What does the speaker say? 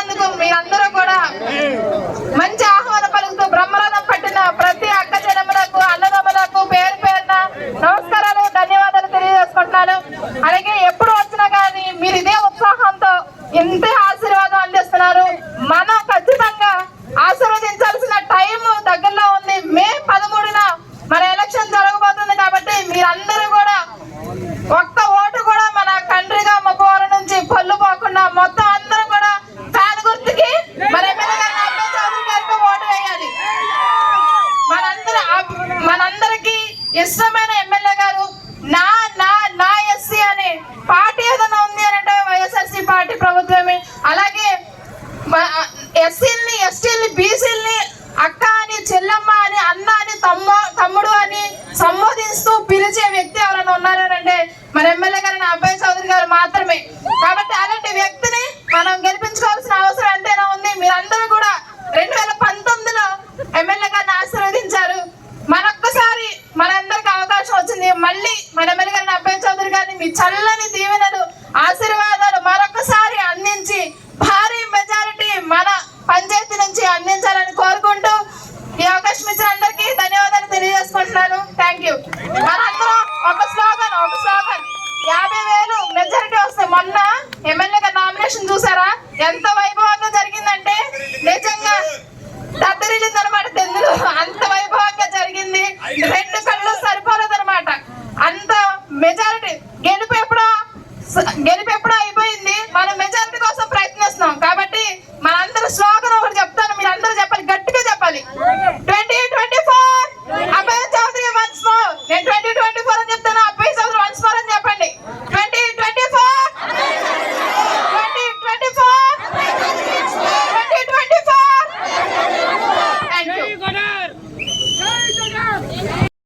వచ్చినందుకు మీరందరూ కూడా మంచి ఆహ్వానం పలుకుతూ బ్రహ్మరథం పట్టిన ప్రతి అక్క చెల్లెమ్మలకు అన్నదమ్ములకు పేరు పేరున నమస్కారాలు ధన్యవాదాలు తెలియజేసుకుంటున్నాను. అలాగే ఎప్పుడు వచ్చినా కానీ మీరు ఇదే ఉత్సాహంతో ఇంతే ఆశీర్వాదం అందిస్తున్నారు. మనం ఖచ్చితంగా ఆశీర్వదించాల్సిన టైం దగ్గరలో ఉంది. మే 13న మన ఎలక్షన్ జరగబోతుంది కాబట్టి మీరందరూ కూడా ఒక్క ఓటు కూడా మన కండ్రిగా మగవాళ్ళ నుంచి పళ్ళు పోకుండా మొత్తం అందరూ కూడా ఫ్యాన్ గుర్తుకి మన ఎమ్మెల్యే గారిని అబ్బాయి చౌదరి గారికి ఓటు వేయాలి. మనందరికీ ఇష్టమైన ఎమ్మెల్యే గారు నా నా నా ఎస్సీ అనే పార్టీ ఏదైనా ఉంది అని అంటే వైఎస్ఆర్సీ పార్టీ ప్రభుత్వమే. అలాగే ఎస్సీలని ఎస్టీలని బీసీలని అక్క అని చెల్లెమ్మ అని అన్న అని తమ్ముడు అని సంబోధిస్తూ పిలిచే వ్యక్తి ఎవరైనా ఉన్నారంటే మన ఎమ్మెల్యే గారు అబ్బాయి చౌదరి గారు మాత్రమే. కాబట్టి అలాంటి వ్యక్తిని మనం గెలిపించుకోవాల్సిన అవసరం ఎంతైనా ఉంది. మీరందరూ కూడా 2019లో ఎమ్మెల్యే గారిని ఆశీర్వదించారు. మరొక్కసారి మనందరికి అవకాశం వచ్చింది. మళ్ళీ మన ఎమ్మెల్యే గారిని అబ్బాయి చౌదరి గారిని మీ చల్లని దీవెనలు ఆశీర్వాదాలు మరొకసారి అందించి భారీ మెజారిటీ మన పంచాయతీ నుంచి అందించాలని కోరుకుంటూ ఈ అవకాశం ఇచ్చిన అందరికీ ధన్యవాదాలు తెలియజేసుకుంటున్నాను. Thank you. మనందరం ఒక స్లోగన్ 50,000 మెజారిటీ వస్తే మొన్న ఎమ్మెల్యేగా నామినేషన్ చూసారా ఎంత వైభవంగా జరిగిందంటే నిజంగా దద్దరిల్లిందనమాట. తెలుగు అంత వైభవంగా జరిగింది.